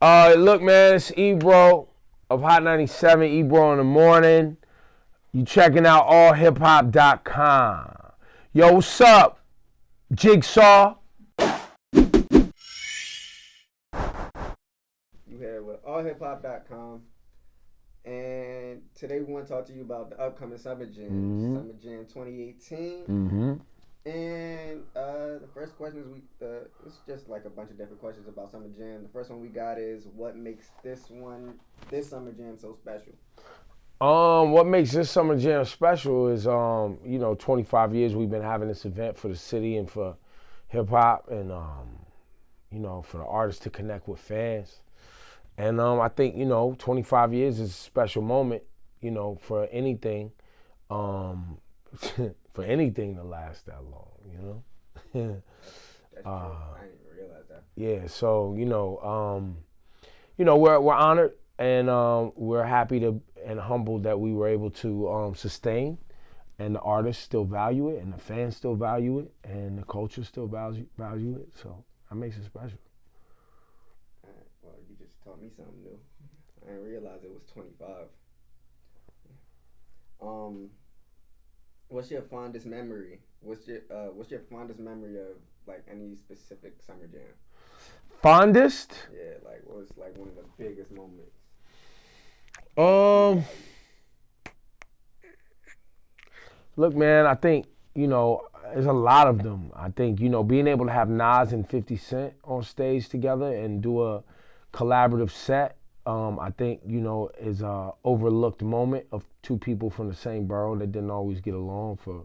Look, man, it's Ebro of Hot 97, Ebro in the morning. You checking out AllHipHop.com. Yo, what's up? Jigsaw. You here with AllHipHop.com, and today we want to talk to you about the upcoming Summer Jam, Summer Jam 2018. And the first question is it's just like a bunch of different questions about Summer Jam. The first one we got is, what makes this Summer Jam so special? What makes this Summer Jam special is 25 years we've been having this event for the city and for hip hop and for the artists to connect with fans. And I think 25 years is a special moment, for anything. For anything to last that long, That's true. I didn't even realize that. Yeah, so we're honored and we're happy and humbled that we were able to sustain, and the artists still value it, and the fans still value it, and the culture still value it. So that makes it special. All right, well, you just taught me something new. I didn't realize it was 25. What's your fondest memory? What's your fondest memory of like any specific Summer Jam? Fondest? Yeah, like what was like one of the biggest moments? Look, man, I think there's a lot of them. I think being able to have Nas and 50 Cent on stage together and do a collaborative set. I think, is a overlooked moment of two people from the same borough that didn't always get along for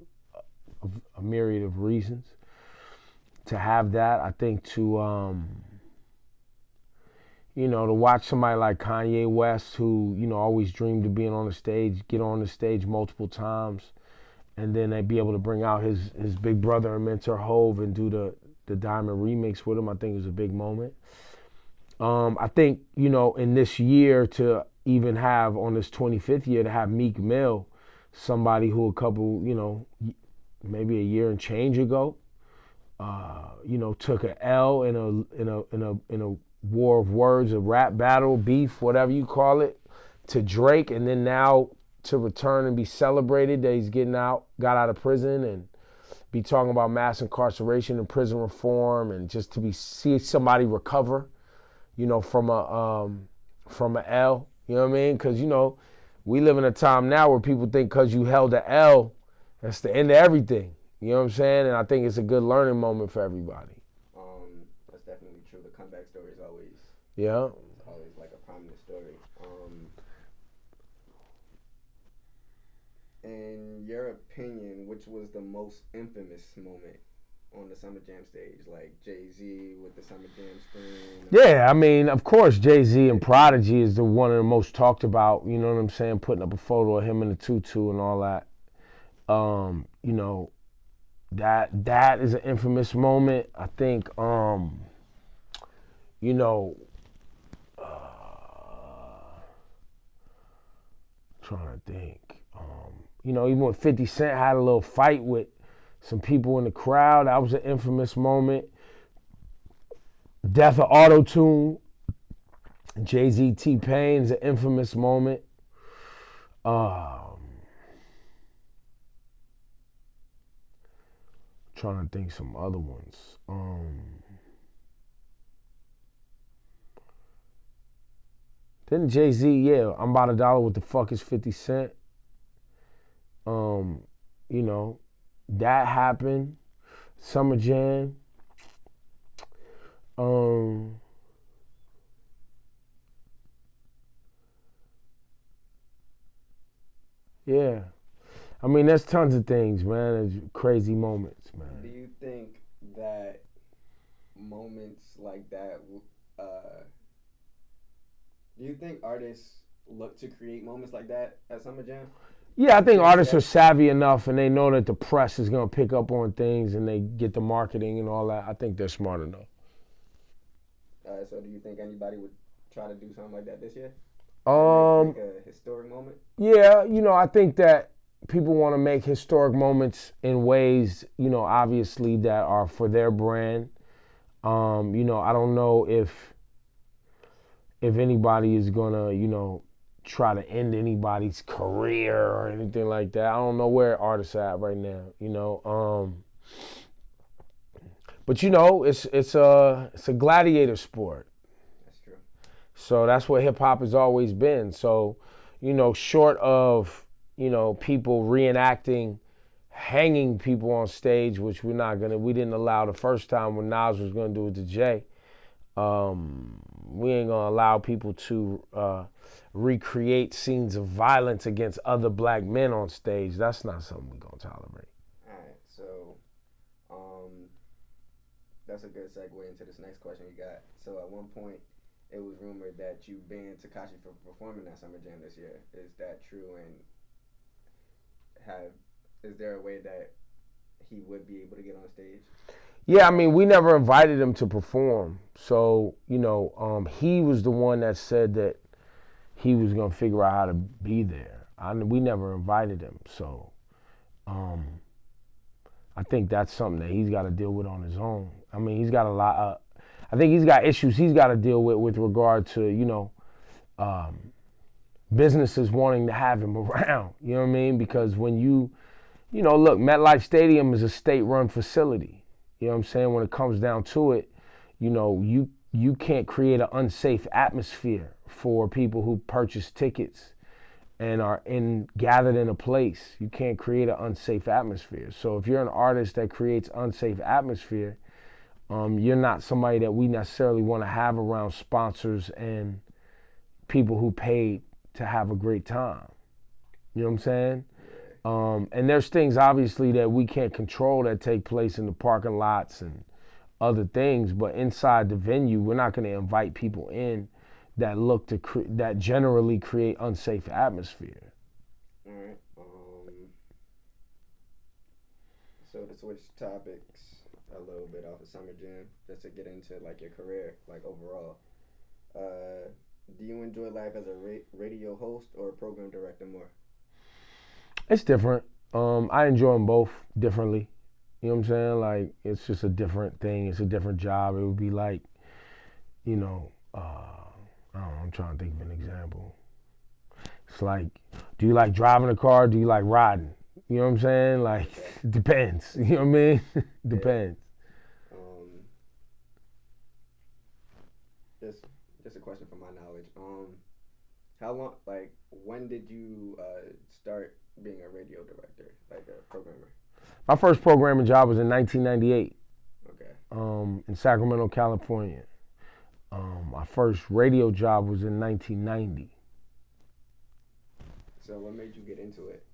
a myriad of reasons. To have that, I think to watch somebody like Kanye West, who, always dreamed of being on the stage, get on the stage multiple times, and then they'd be able to bring out his big brother and mentor Hove and do the Diamond remix with him. I think it was a big moment. I think, in this year to even have, on this 25th year, to have Meek Mill, somebody who a couple, maybe a year and change ago, took an L in a war of words, a rap battle, beef, whatever you call it, to Drake, and then now to return and be celebrated that he's got out of prison and be talking about mass incarceration and prison reform, and just to see somebody recover, from a L, you know what I mean? Because, we live in a time now where people think because you held an L, that's the end of everything. You know what I'm saying? And I think it's a good learning moment for everybody. That's definitely true. The comeback story is always like a prominent story. In your opinion, which was the most infamous moment on the Summer Jam stage, like Jay-Z with the Summer Jam screen? Yeah, I mean, of course, Jay-Z and Prodigy is one of the most talked about, you know what I'm saying, putting up a photo of him in the tutu and all that. That is an infamous moment. I think, trying to think, even when 50 Cent had a little fight with some people in the crowd, that was an infamous moment. Death of Auto-Tune, Jay-Z, T-Pain is an infamous moment. Trying to think some other ones. Didn't Jay-Z, I'm about $1, what the fuck is 50 Cent? That happened. Summer Jam. Yeah. I mean, there's tons of things, man. There's crazy moments, man. Do you think that moments like that, do you think artists look to create moments like that at Summer Jam? Yeah, I think artists are savvy enough and they know that the press is going to pick up on things and they get the marketing and all that. I think they're smart enough. So do you think anybody would try to do something like that this year? Like a historic moment? Yeah, I think that people want to make historic moments in ways, obviously that are for their brand. I don't know if anybody is gonna, try to end anybody's career or anything like that. I don't know where artists are at right now, But it's a gladiator sport. That's true. So that's what hip hop has always been. So, short of, people reenacting hanging people on stage, which we didn't allow the first time when Nas was gonna do it to Jay. We ain't gonna allow people to recreate scenes of violence against other black men on stage. That's not something we're gonna tolerate. All right, so that's a good segue into this next question you got. So at one point, it was rumored that you banned Tekashi for performing at Summer Jam this year. Is that true? And is there a way that he would be able to get on stage? Yeah, I mean, we never invited him to perform. So, he was the one that said that he was going to figure out how to be there. We never invited him. So, I think that's something that he's got to deal with on his own. I mean, he's got a lot I think he's got issues he's got to deal with regard to, businesses wanting to have him around. You know what I mean? Because when look, MetLife Stadium is a state-run facility. You know what I'm saying? When it comes down to it, you can't create an unsafe atmosphere for people who purchase tickets and are gathered in a place. You can't create an unsafe atmosphere. So if you're an artist that creates unsafe atmosphere, you're not somebody that we necessarily want to have around sponsors and people who paid to have a great time. You know what I'm saying? And there's things obviously that we can't control that take place in the parking lots and other things, but inside the venue, we're not going to invite people in that that generally create unsafe atmosphere. All right. So to switch topics a little bit off of Summer Jam, just to get into like your career, like overall, do you enjoy life as a radio host or a program director more? It's different. I enjoy them both differently. You know what I'm saying? Like, it's just a different thing. It's a different job. It would be like, I don't know, I'm trying to think of an example. It's like, do you like driving a car? Do you like riding? You know what I'm saying? Like, it depends. You know what I mean? Depends. Just a question from my knowledge. How long, like, when did you start being a radio director, like a programmer? My first programming job was in 1998. Okay. In Sacramento, California. My first radio job was in 1990. So what made you get into it?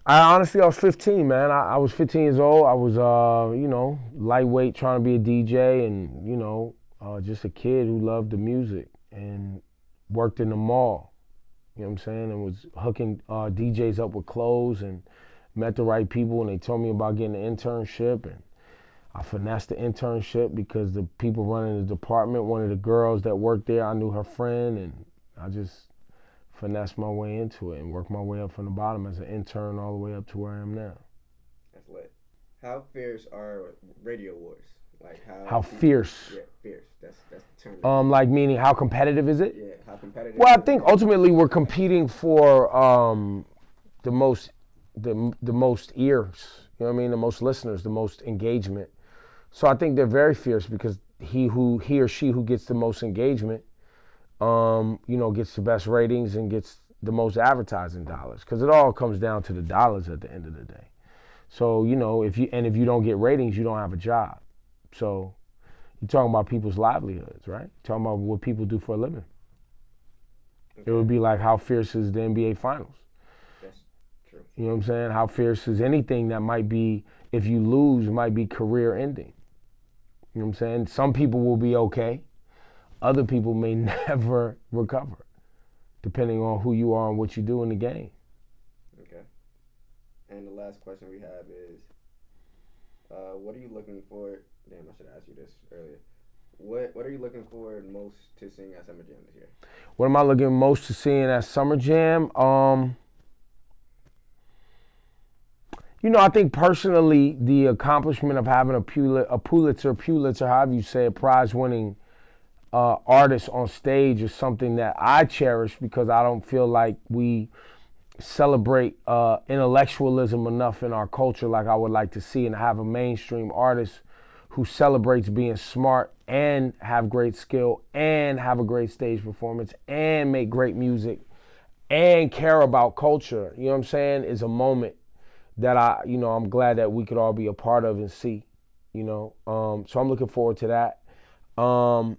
I was 15, man. I was 15 years old. I was, lightweight, trying to be a DJ, and, just a kid who loved the music and worked in the mall. You know what I'm saying? And was hooking DJs up with clothes and met the right people, and they told me about getting an internship, and I finessed the internship because the people running the department, one of the girls that worked there, I knew her friend, and I just finessed my way into it and worked my way up from the bottom as an intern all the way up to where I am now. That's lit. How fierce are radio wars? Like how fierce? Yeah, fierce. That's the term. Like meaning how competitive is it? Yeah, how competitive. Well, I think ultimately we're competing for the most ears. You know what I mean? The most listeners, the most engagement. So I think they're very fierce because he or she who gets the most engagement, gets the best ratings and gets the most advertising dollars. Because it all comes down to the dollars at the end of the day. So if you don't get ratings, you don't have a job. So you're talking about people's livelihoods, right? You're talking about what people do for a living. Okay. It would be like how fierce is the NBA Finals? That's true. You know what I'm saying? How fierce is anything that might be, if you lose, might be career ending. You know what I'm saying? Some people will be okay. Other people may never recover, depending on who you are and what you do in the game. Okay. And the last question we have is, what are you looking for? Damn, I should ask you this earlier. What are you looking for most to sing at Summer Jam this year? What am I looking most to seeing at Summer Jam? I think personally, the accomplishment of having a Pulitzer, however you say it, prize-winning artists on stage is something that I cherish because I don't feel like we celebrate intellectualism enough in our culture like I would like to see, and have a mainstream artist who celebrates being smart and have great skill and have a great stage performance and make great music and care about culture, you know what I'm saying, is a moment that I'm glad that we could all be a part of and see, so I'm looking forward to that. I'm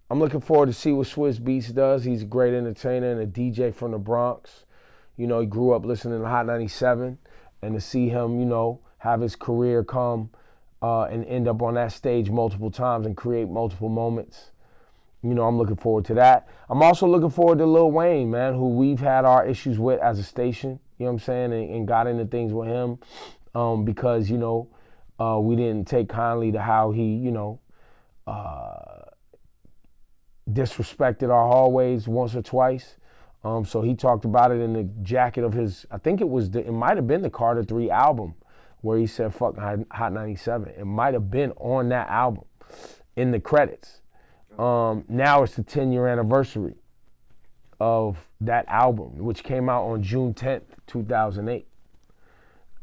looking forward to see what Swiss Beats does. He's a great entertainer and a DJ from the Bronx. He grew up listening to Hot 97, and to see him, have his career come and end up on that stage multiple times and create multiple moments. I'm looking forward to that. I'm also looking forward to Lil Wayne, man, who we've had our issues with as a station, you know what I'm saying, and got into things with him because, we didn't take kindly to how he, disrespected our hallways once or twice. So he talked about it in the jacket of his, I think it might have been the Carter 3 album where he said, fuck Hot 97. It might have been on that album in the credits. Now it's the 10-year anniversary of that album, which came out on June 10th, 2008.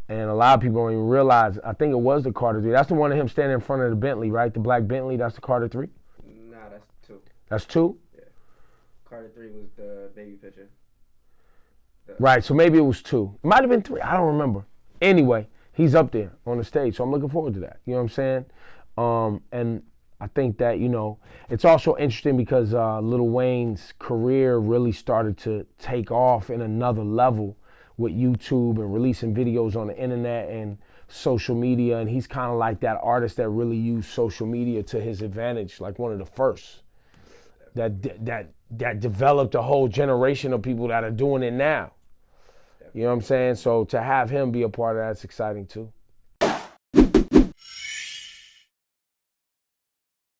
And a lot of people don't even realize, I think it was the Carter 3. That's the one of him standing in front of the Bentley, right? The black Bentley, that's the Carter 3? Nah, that's 2. That's 2? Yeah. Carter 3 was the baby picture. Right, so maybe it was 2. It might have been 3, I don't remember. Anyway, he's up there on the stage, so I'm looking forward to that. You know what I'm saying? And I think that, it's also interesting because Lil Wayne's career really started to take off in another level with YouTube and releasing videos on the internet and social media. And he's kind of like that artist that really used social media to his advantage, like one of the first that developed a whole generation of people that are doing it now. You know what I'm saying? So to have him be a part of that's exciting too.